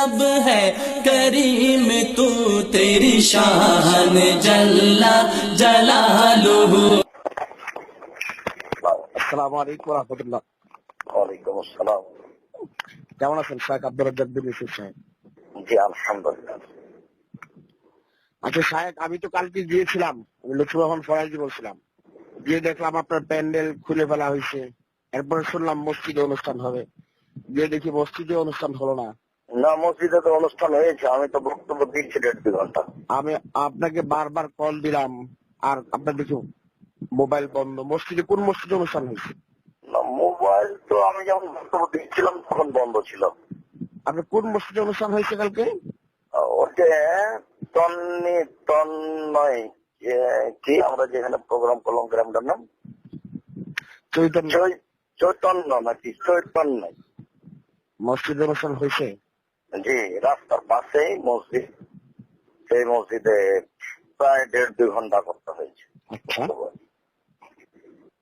सब है करीम तू तेरी शान जल्ला जलालुहु। আসসালামু আলাইকুম রাহমাতুল্লাহ। ওয়ালাইকুম আসসালাম। কেমন আছেন শাহেখ আব্দুর রাজ্জাক বিন ইউসুফ সাহেব? জি আলহামদুলিল্লাহ। আচ্ছা শাহেখ, আমি তো কালকে গিয়েছিলাম, আমি লুৎফুর রহমান ফরাজি বলছিলাম। গিয়ে দেখলাম আপনার প্যান্ডেল খুলে ফেলা হয়েছে। এরপরে শুনলাম মসজিদে অনুষ্ঠান হবে, গিয়ে দেখি মসজিদে অনুষ্ঠান হলো না। না, মসজিদে তো অনুষ্ঠান হয়েছে, আমি তো বক্তব্য দিচ্ছি 1.5 ঘন্টা। আমি আপনাকে বারবার কল দিলাম, আর আপনার দেখি মোবাইল বন্ধ। মসজিদে কোন মসজিদে অনুষ্ঠান হয়েছে? না, মোবাইল তো আমি যখন বক্তব্য দিচ্ছিলাম তখন বন্ধ ছিল। আপনার কোন মসজিদে অনুষ্ঠান হয়েছে কালকে? ওটা তন্ময় কি আমরা যেখানে প্রোগ্রাম করলাম, গ্রামটার নাম চৈতন্য চৈতন্য নাকি চৈতন্য মসজিদে অনুষ্ঠান হয়েছে। জি, রাস্তার পাশেই মসজিদ। সেই মসজিদে প্রায় 1.5-2 ঘন্টা করতে হয়েছে। আচ্ছা,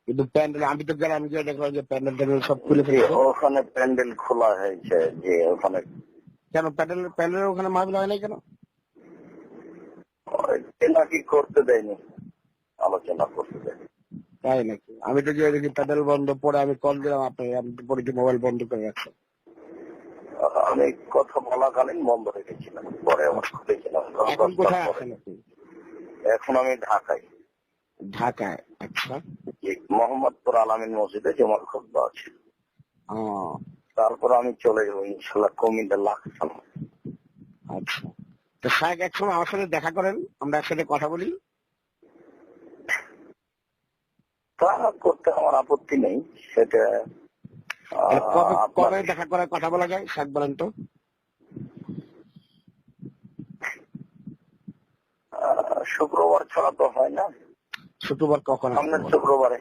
কিন্তু প্যান্ডেল আমি তো গেলাম, গিয়ে দেখলাম যে প্যান্ডেল ট্যান্ডেল সব খুলে ফেলেছে। ওখানে প্যান্ডেল খোলা হয়েছে। যে ওখানে কেন প্যান্ডেলের ওখানে মাহফিল হয় নাই কেন? নাকি করতে দেয়নি, আলোচনা করতে দেয়নি। তাই নাকি? আমি তো গিয়ে দেখি প্যান্ডেল বন্ধ। পরে আমি কল দিলাম আপনাকে, আপনি পরে কি মোবাইল বন্ধ করে রাখছেন? আমি কথা বলাকালীন বন্ধ রেখেছিলাম, পরে আমার খুলেছিলাম। এখন কোথায় আছেন আপনি? এখন আমি ঢাকায়। ঢাকায়? আচ্ছা, মোহাম্মদপুর আলামিন মসজিদে জমার খুতবা আছে। তারপর আমি চলে যাবো ইনশাল্লাহ কুমিল্লা লাকসাম। আচ্ছা, তো শাহেখ একসময় আমার সাথে দেখা করেন, আমরা একসাথে কথা বলি। তা করতে আমার আপত্তি নেই, সেটা কবে দেখা করার কথা বলা যায় শাহেখ বলেন তো? শুক্রবার ছাড়া তো হয় না। শুক্রবার কখন? সামনের শুক্রবারে।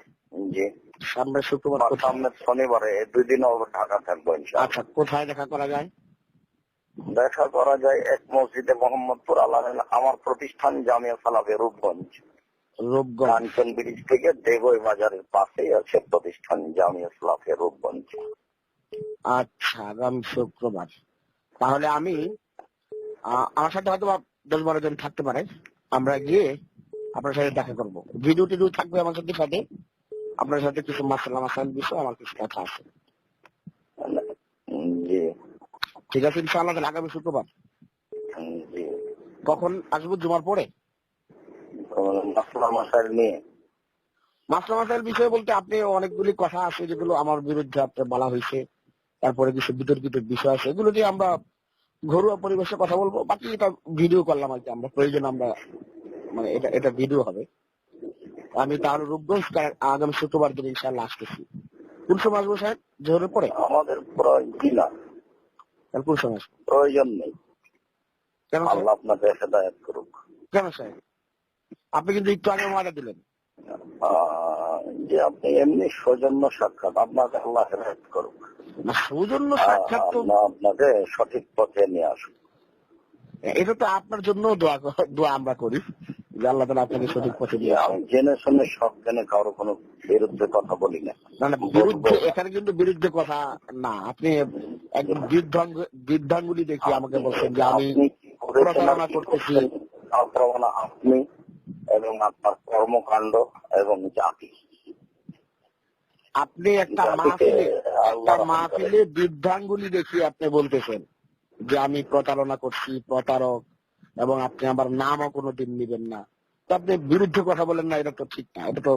জি, সামনের শুক্রবার। সামনের শনিবারে, 2 দিন ঢাকা থাকবো ইনশাআল্লাহ। আচ্ছা, কোথায় দেখা করা যায়? দেখা করা যায় এক মসজিদে মোহাম্মদপুর আলামিন, আমার প্রতিষ্ঠান জামিয়া সালাফে রূপগঞ্জ। কাঞ্চন ব্রিজ থেকে দেবই বাজারের পাশেই আছে প্রতিষ্ঠান জামিয়া সালাফে রূপগঞ্জ। আচ্ছা, আগামী শুক্রবার। তাহলে আমি আমার সাথে হয়তো 10-12 জন থাকতে পারে, আমরা গিয়ে আপনার সাথে দেখা করবো। ভিডিও টিডিও থাকবে আমার সাথে সাথে, আপনার সাথে কিছু মাসাইল বিষয় আমার কিছু কথা আছে। জি ঠিক আছে ইনশাআল্লাহ, তাহলে আগামী শুক্রবার। জি, কখন আসবো? জুমার পরে। মাসাইল নিয়ে মাসাইল বিষয় বলতে আপনি অনেকগুলি কথা আছে যেগুলো আমার বিরুদ্ধে আপনার বলা হয়েছে, তারপরে কিছু বিতর্কিত বিষয় আছে, এগুলো দিয়ে আমরা ঘরোয়া পরিবেশে কথা বলবো। বাকি এটা ভিডিও করলাম আর কি, আমরা প্রয়োজন আমরা মানে এটা ভিডিও হবে। আমি তাহলে রূপগঞ্জ আগামী শুক্রবার দিন ইনশাআল্লাহ আসতেছি। কোন সময় আসবো সাহেব? জোহরের পরে? আমাদের কোন সময় আসবো? প্রয়োজন নেই। কেন আল্লাহ আপনাদের হেদায়েত করুক। কেন সাহেব? আপনি কিন্তু একটু আগে ওয়াদা দিলেন যে আপনি এমনি সৌজন্য সাক্ষাৎ, আপনাকে আল্লাহ হেদায়েত করুক। সৌজন্য সাক্ষাৎ তো আপনাকে সঠিক পথে নিয়ে আসুক। এটা তো আপনার জন্য দোয়া আমরা করি যে আল্লাহ তাআলা আপনাকে সঠিক পথে নিয়ে আসুন। আমি জেনে শুনে সব জেনে কারো কোনো বিরুদ্ধে কথা বলি না। না, বিরুদ্ধে এখানে কিন্তু বিরুদ্ধে কথা না। আপনি একদম বৃদ্ধাঙ্গুলি দেখি আমাকে বলছেন যে আমি প্রতারণা করতেছি। আপনি এবং আপনার কর্মকাণ্ড এবং জাতি, আপনি একটা মাহফিলে বৃদ্ধাঙ্গুলি দেখি আপনি বলতেছেন যে আমি প্রতারণা করছি, প্রতারক, এবং আপনি আমার নামও কোনোদিন নিবেন না। তো আপনি বিরুদ্ধে কথা বলেন না, এটা তো ঠিক না। এটা তো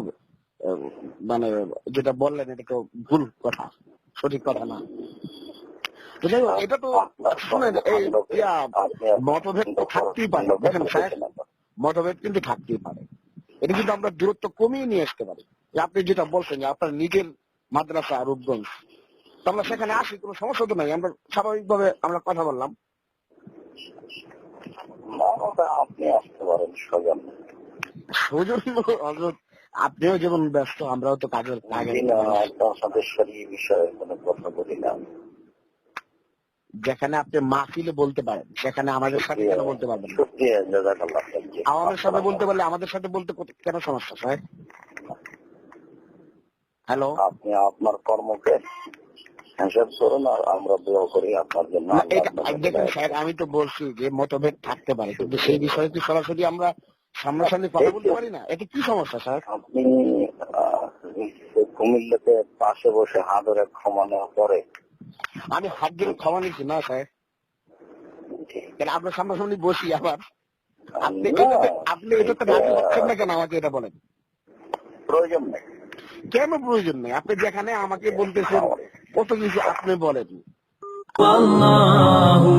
মানে যেটা বললেন এটা তো ভুল কথা, সঠিক কথা না। এটা তো শুনেন, এই মতভেদ তো থাকতেই পারে। দেখেন স্যার, মতভেদ কিন্তু থাকতেই পারে, এটা কিন্তু আমরা দূরত্ব কমিয়ে নিয়ে আসতে পারি। আপনি যেটা বলছেন যে আপনার নিজের মাদ্রাসা রূপগঞ্জ, আমরা সেখানে আসি, কোনো সমস্যা তো নাই। আমরা স্বাভাবিকভাবে আমরা কথা বললাম। আপনি আসতে পারেন সৌজন্য। আপনিও যেমন ব্যস্ত, আমরাও তো কাজের বিষয়ে কোনো কথা বলি না। যেখানে আপনি মাহফিলে বলতে পারেন সেখানে আমাদের সাথে কেন বলতে পারবেন? আমাদের সাথে বলতে পারলে আমাদের সাথে বলতে কেন সমস্যা স্যার? হ্যালো, আপনি আপনার কর্মকে হিসাব করুন আর আমরা দোয়া করি আপনার জন্য। না, এটা দেখুন স্যার, আমি তো বলছি যে মতভেদ থাকতে পারে, কিন্তু সেই বিষয়ে কি সরাসরি আমরা সামনাসামনি কথা বলতে পারি না? এটা কি সমস্যা স্যার? আপনি কুমিল্লাতে পাশে বসে হাত ধরে ক্ষমা নেওয়ার পরে আমি হাত ধরে ক্ষমা নিচ্ছি না স্যার, তাহলে আপনার সামনাসামনি বসি আবার আপনি এটাতে রাজি হচ্ছেন না কেন? আমাকে এটা বলেন। প্রয়োজন নেই। কেন প্রয়োজন নেই? আপনি যেখানে আমাকে বলতেছেন কত কিছু আপনি বলেন। والله